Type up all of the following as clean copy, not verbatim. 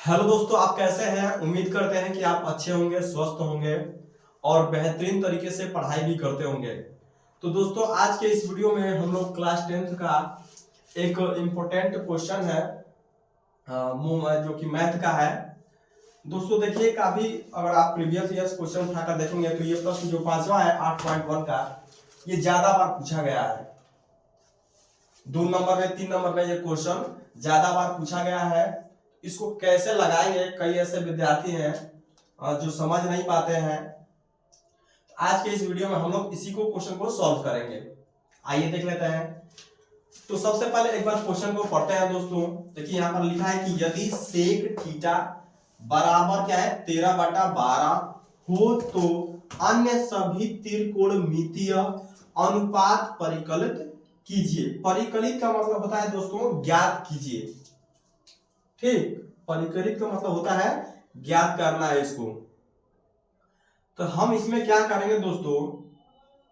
Hello दोस्तों, आप कैसे हैं। उम्मीद करते हैं कि आप अच्छे होंगे, स्वस्थ होंगे और बेहतरीन तरीके से पढ़ाई भी करते होंगे। तो दोस्तों, आज के इस वीडियो में हम लोग क्लास 10th का एक इम्पोर्टेंट क्वेश्चन है जो कि मैथ का है। दोस्तों देखिए, काफी अगर आप प्रीवियस ईयर्स क्वेश्चन उठाकर देखेंगे तो ये प्रश्न जो 5वां है 8.1 का, ये ज्यादा बार पूछा गया है। 2 नंबर में 3 नंबर में ये क्वेश्चन ज्यादा बार पूछा गया है। इसको कैसे लगाएंगे, कई ऐसे विद्यार्थी हैं जो समझ नहीं पाते हैं। आज के इस वीडियो में हम लोग इसी को क्वेश्चन को सॉल्व करेंगे। आइए देख लेते हैं। तो सबसे पहले एक बार क्वेश्चन को पढ़ते हैं दोस्तों। देखिए यहाँ पर लिखा है कि यदि सेक थीटा बराबर क्या है 13/12 हो तो अन्य सभी त्रिकोणमितीय अनुपात परिकलित कीजिए। परिकलित का मतलब होता है दोस्तों ज्ञात कीजिए। ठीक, परिकलित का मतलब होता है ज्ञात करना है इसको। तो हम इसमें क्या करेंगे दोस्तों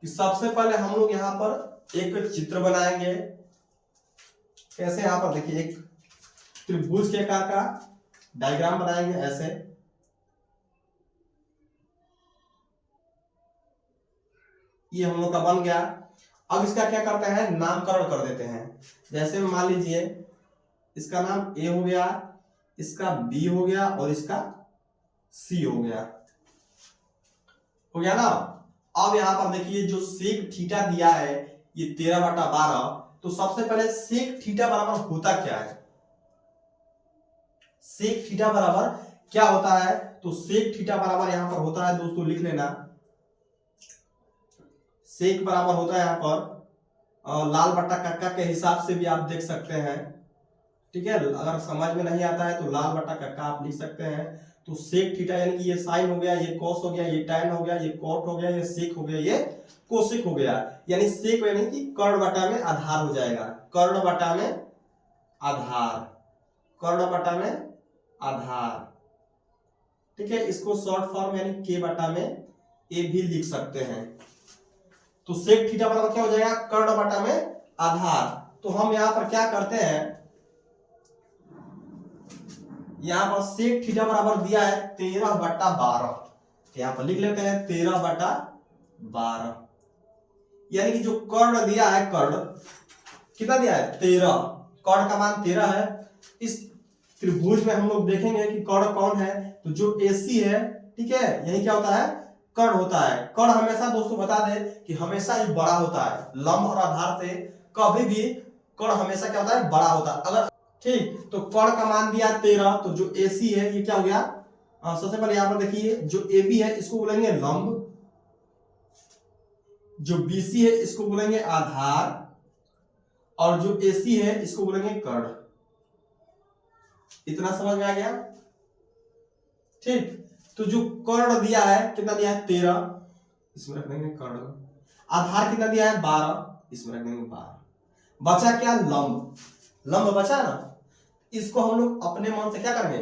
कि सबसे पहले हम लोग यहाँ पर एक चित्र बनाएंगे। कैसे, यहाँ पर देखिए एक त्रिभुज के आकार का डायग्राम बनाएंगे ऐसे। ये हम लोग का बन गया। अब इसका क्या करते हैं, नामकरण कर देते हैं। जैसे मान लीजिए इसका नाम ए हो गया, इसका बी हो गया और इसका सी हो गया ना। अब यहां पर देखिए जो सेक थीटा दिया है ये 13/12। तो सबसे पहले सेक थीटा बराबर होता क्या है, सेक थीटा बराबर क्या होता है। तो सेक थीटा बराबर यहां पर होता है दोस्तों, लिख लेना। सेक बराबर होता है यहां पर लाल बट्टा कक्का के हिसाब से भी आप देख सकते हैं। ठीक है, अगर समझ में नहीं आता है तो लाल बटा कक्का आप लिख सकते हैं। तो सेक थीटा यानी कि ये साइन हो गया, ये कॉस हो गया, ये टैन हो गया, ये कॉट हो गया, ये सेक हो गया, ये कोसेक हो गया। यानी सेक यानी कि कर्ण बटा में आधार हो जाएगा। कर्ण बटा में आधार, कर्ण बटा में आधार। ठीक है, इसको शॉर्ट फॉर्म यानी के बटा में ए भी लिख सकते हैं। तो सेक थीटा बराबर क्या हो जाएगा, कर्ण बटा में आधार। तो हम यहां पर क्या करते हैं, यहां पर सेक थीटा बराबर दिया है 13/12। यहां पर लिख लेते हैं 13/12। यानी कि जो कर्ण दिया है, कर्ण कितना दिया है 13, कर्ण का मान 13 है। इस त्रिभुज में हम लोग देखेंगे कि कर्ण कौन है, तो जो एसी है। ठीक है, यही क्या होता है, कर्ण होता है। कर्ण हमेशा दोस्तों बता दे कि हमेशा ही बड़ा होता है। लंब और आधार से कभी भी कर्ण हमेशा क्या होता है, बड़ा होता है। अगर ठीक, तो कर्ण का मान दिया 13, तो जो AC है ये क्या हो गया। सबसे पहले यहां पर देखिए जो AB है इसको बोलेंगे लंब, जो BC है इसको बोलेंगे आधार, और जो AC है इसको बोलेंगे कर्ण। इतना समझ में आ गया। ठीक, तो जो कर्ण दिया है कितना दिया है 13, इसमें रख देंगे कर्ण। आधार कितना दिया है 12, इसमें रख देंगे 12। बचा क्या, लंब। लंब बचा ना, इसको हम लोग अपने मन से क्या करेंगे,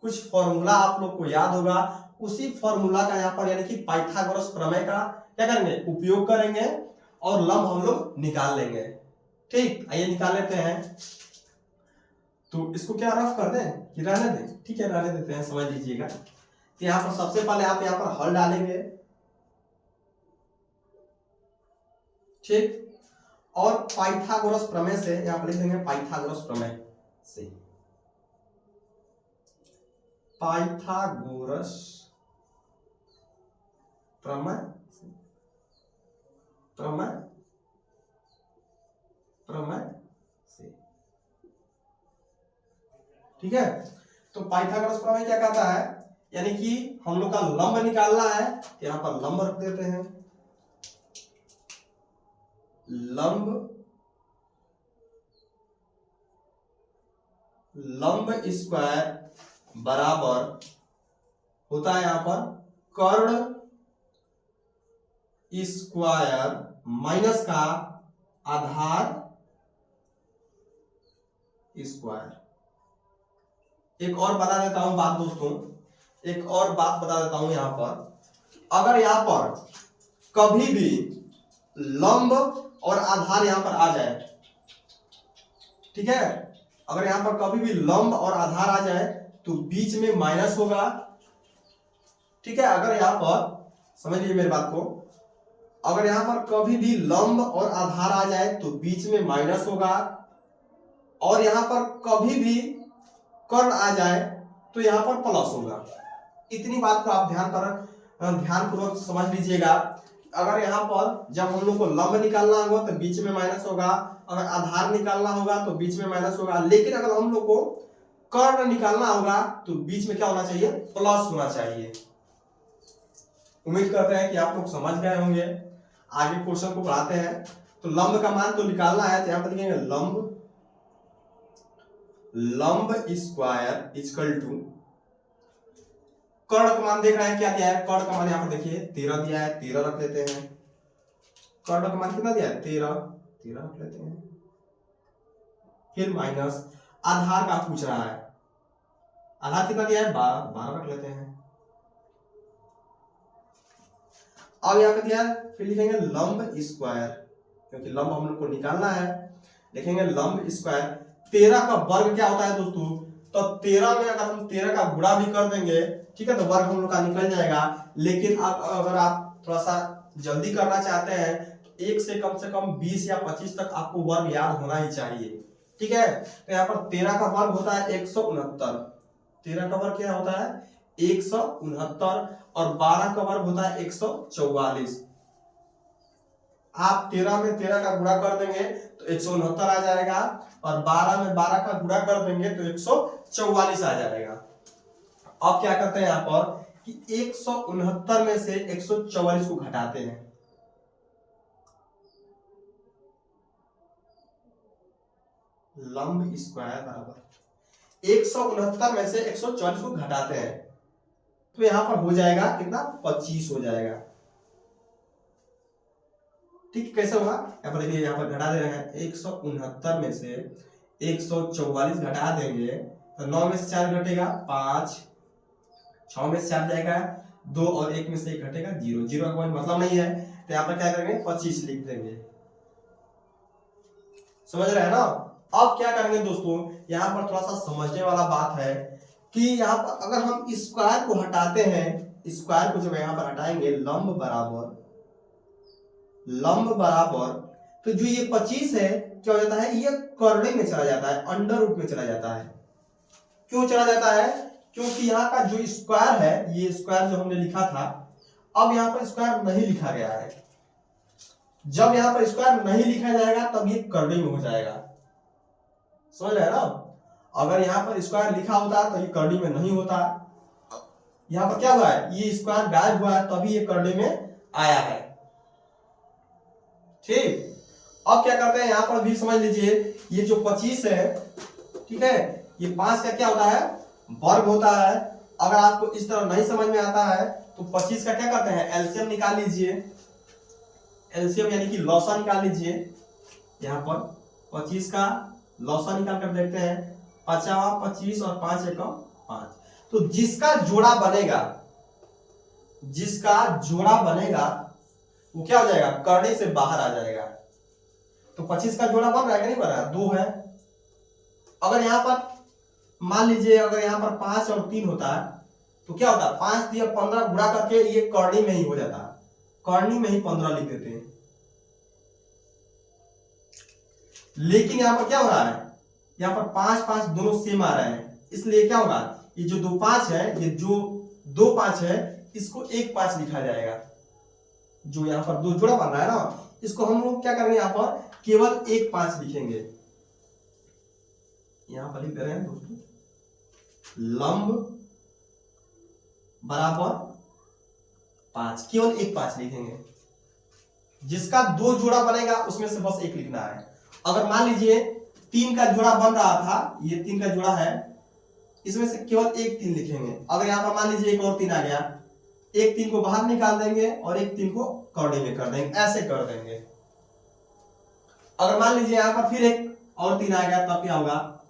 कुछ फॉर्मूला आप लोग को याद होगा, उसी फॉर्मूला का यहाँ पर यानी कि पाइथागोरस प्रमेय का क्या करेंगे, उपयोग करेंगे और लंब हम लोग निकाल लेंगे। ठीक, आइए निकाल लेते हैं। तो इसको क्या रफ कर दें कि रहने दें, ठीक है रहने देते हैं, समझ लीजिएगा। तो यहाँ पर सबसे पहले आप यहाँ पर हल डालेंगे। ठीक, और पाइथागोरस प्रमेय से यहाँ पर लिख देंगे पाइथागोरस प्रमेय से, पाइथागोरस प्रमेय, प्रमेय, प्रमेय से। ठीक है, तो पाइथागोरस प्रमेय क्या कहता है, यानी कि हम लोग का लंब निकालना है। यहां पर लंब रख देते हैं। लंब, लंब स्क्वायर बराबर होता है यहां पर कर्ण स्क्वायर माइनस का आधार स्क्वायर। एक और बता देता हूं बात दोस्तों, एक और बात बता देता हूं यहां पर। अगर यहां पर कभी भी लंब और आधार यहां पर आ जाए, ठीक है, अगर यहाँ पर कभी भी लंब और आधार आ जाए तो बीच में माइनस होगा। ठीक है, अगर यहाँ पर समझ लीजिए मेरी बात को, अगर यहाँ पर कभी भी लंब और आधार आ जाए तो बीच में माइनस होगा, और यहाँ पर कभी भी कर्ण आ जाए तो यहाँ पर प्लस होगा। इतनी बात को आप ध्यानपूर्वक समझ लीजिएगा। अगर यहाँ पर जब हम लोग को लंब निकालना होगा तो बीच में माइनस होगा, अगर आधार निकालना होगा तो बीच में माइनस होगा, लेकिन अगर हम लोग को कर्ण निकालना होगा तो बीच में क्या होना चाहिए, प्लस होना चाहिए। उम्मीद करते हैं कि आप लोग समझ गए होंगे। आगे क्वेश्चन को पढ़ाते हैं। तो लंब का मान तो निकालना है, तो यहाँ पर लिखेंगे लंब स्क्वायर इक्वल टू, कर्ण का मान देख रहे हैं क्या दिया है, कर्ण का मान यहाँ पर देखिए 13 दिया है, 13 रख लेते हैं। कर्ण का मान कितना दिया है, 13 रख लेते हैं। फिर माइनस आधार का पूछ रहा है, आधार कितना दिया है, 12 रख लेते हैं। अब यहाँ पे दिया है, फिर लिखेंगे लंब स्क्वायर, क्योंकि लंब हम लोग को निकालना है। लिखेंगे लंब स्क्वायर, 13 का वर्ग क्या होता है दोस्तों, तो 13 में अगर हम 13 का गुणा भी कर देंगे, ठीक है, तो वर्ग हम लोग का निकल जाएगा। लेकिन अब अगर आप थोड़ा सा जल्दी करना चाहते हैं तो 1 से कम 20 या 25 तक आपको वर्ग याद होना ही चाहिए। ठीक है, तो यहाँ पर 13 का वर्ग होता है 169, 13 का वर्ग क्या होता है 169, और 12 का वर्ग होता है 144। आप 13 में 13 का गुणा कर देंगे तो 169 आ जाएगा, और 12 में 12 का गुणा कर देंगे तो 144 आ जाएगा। अब क्या करते हैं यहाँ पर कि 169 में से 144 को घटाते हैं। लंब स्क्वायर बराबर 169 में से 144 को घटाते हैं, तो यहां पर हो जाएगा कितना, 25 हो जाएगा। ठीक, कैसे होगा, यहाँ पर देखिए, यहाँ पर घटा दे रहे हैं, 169 में से 144 घटा देंगे तो 9 में से 4 घटेगा 5, 6 में से 4 जाएगा 2, और 1 में से 1 घटेगा 0, 0 का कोई मतलब नहीं है, तो यहाँ पर क्या करेंगे 25 लिख देंगे। समझ रहे हैं ना। अब क्या करेंगे दोस्तों, यहाँ पर थोड़ा सा समझने वाला बात है कि यहाँ पर अगर हम स्क्वायर को हटाते हैं, स्क्वायर को जब यहाँ पर हटाएंगे, लंब बराबर, तो जो ये 25 है क्या हो जाता है, ये कर्णिक में चला जाता है, अंडर रूट में चला जाता है। क्यों चला जाता है, क्योंकि यहाँ का जो स्क्वायर है, ये स्क्वायर जो हमने लिखा था, अब यहाँ पर स्क्वायर नहीं लिखा गया है। जब यहाँ पर स्क्वायर नहीं लिखा जाएगा तब ये कर्णिक में हो जाएगा। समझ रहे हैं ना। अगर यहाँ पर स्क्वायर लिखा होता तो ये कर्णिक में नहीं होता। यहाँ पर क्या हुआ है, ये स्क्वायर गायब हुआ है, तभी ये कर्णिक में आया है। ठीक, अब क्या करते हैं, यहाँ पर भी समझ लीजिए, ये जो 25 है, ठीक है, ये 5 का क्या होता है, वर्ग होता है। अगर आपको इस तरह नहीं समझ में आता है तो 25 का क्या करते हैं, एलसीएम निकाल लीजिए, एलसीएम यानी कि लॉसा निकाल लीजिए। यहाँ पर 25 का लॉसा निकाल कर देखते हैं, 5 25 और 5 एकम 5, तो जिसका जोड़ा बनेगा वो क्या हो जाएगा, कर्णिक से बाहर आ जाएगा। तो 25 का जोड़ा बन रहा है कि नहीं बन रहा है, 2 है। अगर यहाँ पर मान लीजिए, अगर यहाँ पर 5 और 3 होता है तो क्या होता है, 5 दिया 15 गुणा करके ये कर्णी में ही हो जाता है, कर्णी में ही 15 लिख देते हैं। लेकिन यहाँ पर क्या हो रहा है, यहाँ पर 5 5 दोनों सेम आ रहे हैं, इसलिए क्या होगा, ये जो 2 5 है, ये जो 2 5 है, इसको 1 5 लिखा जाएगा। जो यहाँ पर 2 जोड़ा बन रहा है ना, इसको हम लोग क्या करेंगे, यहाँ पर केवल 1 5 लिखेंगे। यहाँ पर लिख दे रहे हैं दोस्तों, लंब बराबर 5, केवल 1 5 लिखेंगे। जिसका 2 जोड़ा बनेगा उसमें से बस 1 लिखना है। अगर मान लीजिए 3 का जोड़ा बन रहा था, ये 3 का जोड़ा है, इसमें से केवल 1 3 लिखेंगे। अगर यहाँ पर मान लीजिए एक और 3 आ गया, 1 3 को बाहर निकाल देंगे और 1 3 को कर्णी में कर देंगे, ऐसे कर देंगे। अगर मान लीजिए यहाँ पर फिर एक और 3 आ गया, तब क्या होगा,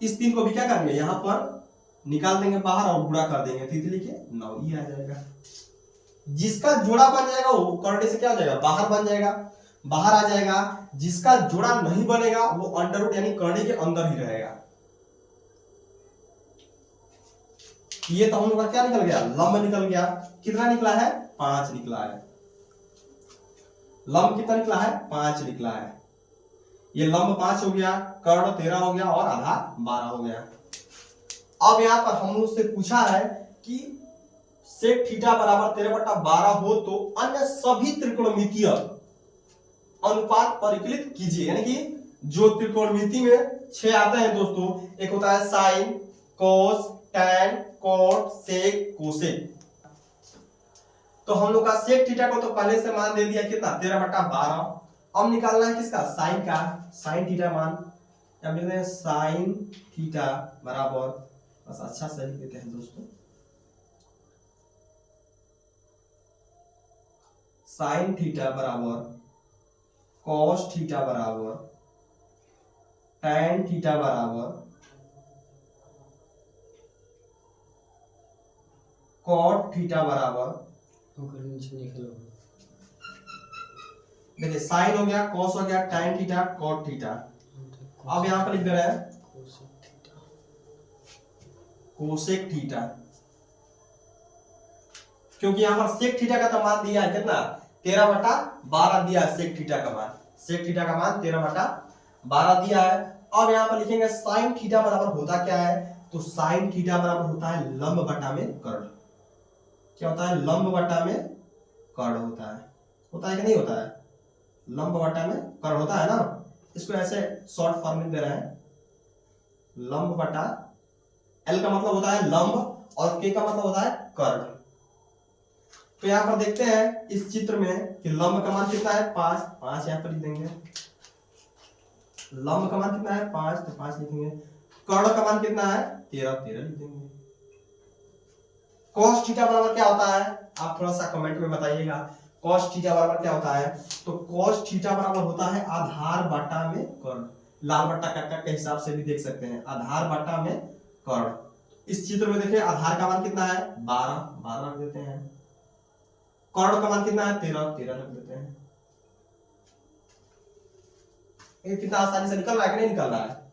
इस 3 को भी क्या करेंगे, यहाँ पर निकाल देंगे बाहर और गुणा कर देंगे, 3 लिखे 9, ये आ जाएगा। जिसका जोड़ा बन जाएगा वो कर्णी से क्या हो जाएगा, बाहर बन जाएगा, बाहर आ जाएगा। जिसका जोड़ा नहीं बनेगा वो अंडर रूट यानी कर्णी के अंदर ही रहेगा। ये तो हम लोग का क्या निकल गया, लंब निकल गया। कितना निकला है, 5 निकला है। लंब कितना निकला है, 5 निकला है। ये लंब 5 हो गया, कर्ण 13 हो गया और आधार 12 हो गया। अब यहाँ पर हम लोग से पूछा है कि सेक थीटा बराबर 13/12 हो तो अन्य सभी त्रिकोणमितीय अनुपात परिकलित कीजिए। यानी कि जो त्रिकोणमिति में 6 आते हैं दोस्तों, एक होता है साइन, कोस, टैन, कॉट, सेक, कोसेक। तो हम लोग का सेक थीटा को तो पहले से मान दे दिया कितना, 13/12। अब निकालना है किसका, साइन का। साइन थीटा मान अब लिखते हैं साइन थीटा बराबर, बस अच्छा से लिख देते हैं दोस्तों, साइन थीटा बराबर कॉस थीटा बराबर टैन थीटा बराबर कॉट थीटा बराबर, देखिए साइन हो गया, कॉस हो गया, टैन थीटा, कॉट थीटा। अब यहां पर लिख दे रहे हैं कोसेक थीटा, क्योंकि यहां पर सेक थीटा का तो मान दिया है कितना, 13/12 दिया है सेक थीटा का मान। सेक थीटा का मान 13/12 दिया है। अब यहां पर लिखेंगे साइन थीटा बराबर होता क्या है, तो साइन थीटा बराबर होता है लंब बटा में कर्ण। क्या होता है, लंब बटा में कर्ण होता है कि नहीं होता है, लंब बटा में कर्ण होता है ना। इसको ऐसे शॉर्ट फॉर्म में दे रहे हैं, लंब बटा, एल का मतलब होता है लंब और के का मतलब होता है कर्ण। तो यहां पर देखते हैं इस चित्र में कि लंब का मान कितना है, 5 यहां पर लिख देंगे। लंब का मान कितना है, 5, तो 5 लिखेंगे। कर्ण का मान कितना है, 13 लिख देंगे। cos थीटा बराबर क्या होता है, आप थोड़ा सा कमेंट में बताइएगा। cos थीटा बराबर क्या होता है, तो cos थीटा बराबर होता है आधार बटा में कर्ण। लाल बट्टा कक्का के हिसाब से भी देख सकते हैं, आधार बटा में कर्ण। इस चित्र में देखिए आधार का मान कितना है, 12 रख देते हैं। कर्ण का मान कितना है, 13 रख देते हैं। ये कितना आसानी से निकल रहा है कि नहीं निकल रहा है।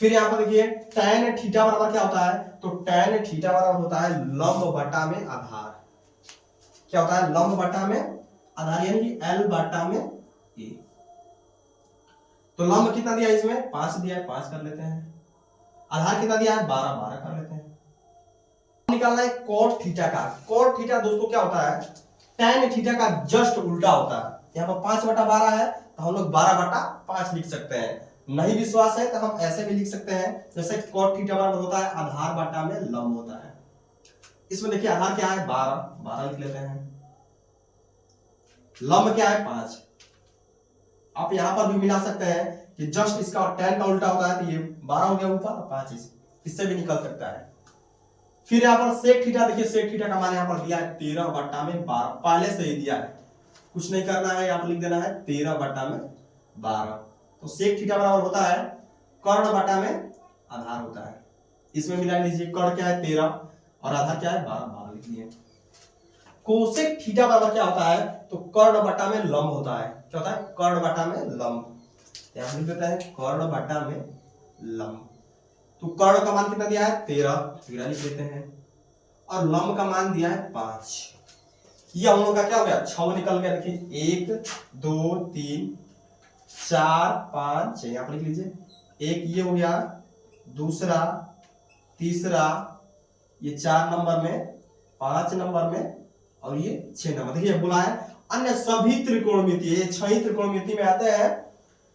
फिर यहाँ पर देखिए tan थीटा बराबर क्या होता है, तो tan थीटा बराबर होता है लंब बटा में आधार। क्या होता है, लंब बटा में आधार, यानी कि L बटा में A। तो लंब कितना दिया है इसमें, 5 दिया है, 5 कर लेते हैं। आधार कितना दिया है, 12 कर लेते हैं। निकालना है cot थीटा का। cot थीटा दोस्तों क्या होता है, tan थीटा का जस्ट उल्टा होता है। यहाँ पर 5/12 है तो हम लोग 12/5 लिख सकते हैं। नहीं विश्वास है तो हम ऐसे भी लिख सकते हैं, जैसे cot थीटा बराबर होता है आधार बटा में लंब होता है। इसमें देखिए आधार क्या है, 12 लिख लेते हैं। लंब क्या है, 5। आप यहां पर भी मिला सकते हैं कि जस्ट इसका tan का उल्टा होता है, तो ये 12 हो गया ऊपर, 5 इससे भी निकल सकता है। फिर यहाँ पर सेक थीटा, देखिए सेक थीटा का मान यहाँ पर दिया है 13/12, पहले से ही दिया है, कुछ नहीं करना है, यहाँ पर लिख देना है 13/12। तो सेक थीटा बराबर होता है कर्ण बटा में आधार होता है। इसमें मिला लीजिए, कर्ण क्या है 13 और आधार क्या है 12 लिख लिए। कोसेक थीटा बराबर क्या होता है, तो कर्ण बटा में लंब होता है। क्या होता है, कर्ण बटा में लंब। यहां लिख देता है कर्ण बटा में लंब। तो कर्ण का मान कितना दिया है, 13 लिख देते हैं, और लंब का मान दिया है 5। ये हम लोग का क्या हो गया, 6 निकल गया। देखिए 1 2 3 4 5 यहां पर लिख लीजिए। एक ये हो गया, दूसरा, तीसरा, ये 4 नंबर में, 5 नंबर में, और ये 6 नंबर। देखिए बोला है अन्य सभी त्रिकोणमिति, ये 6 ही त्रिकोणमिति में आते हैं।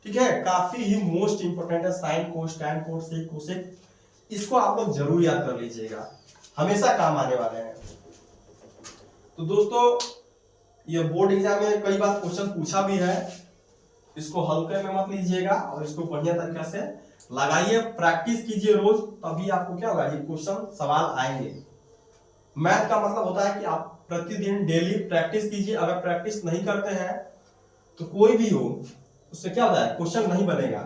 ठीक है, काफी ही मोस्ट इंपोर्टेंट है, साइन, कोस, टैन, कोट, सेक, कोसेक। इसको आप लोग जरूर याद कर लीजिएगा, हमेशा काम आने वाले हैं। तो दोस्तों ये बोर्ड एग्जाम में कई बार क्वेश्चन पूछा भी है, इसको हल्के में मत लीजिएगा और इसको बढ़िया तरीके से लगाइए, प्रैक्टिस कीजिए रोज, तभी आपको क्या होगा, ये क्वेश्चन सवाल आएंगे। मैथ का मतलब होता है कि आप प्रतिदिन डेली प्रैक्टिस कीजिए। अगर प्रैक्टिस नहीं करते हैं तो कोई भी हो, उससे क्या होता है, क्वेश्चन नहीं बनेगा,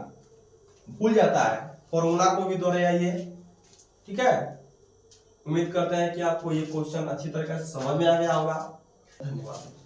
भूल जाता है। फॉर्मूला को भी दोहराइए। ठीक है, उम्मीद करते हैं कि आपको ये क्वेश्चन अच्छी तरीके से समझ में आ गया होगा। धन्यवाद।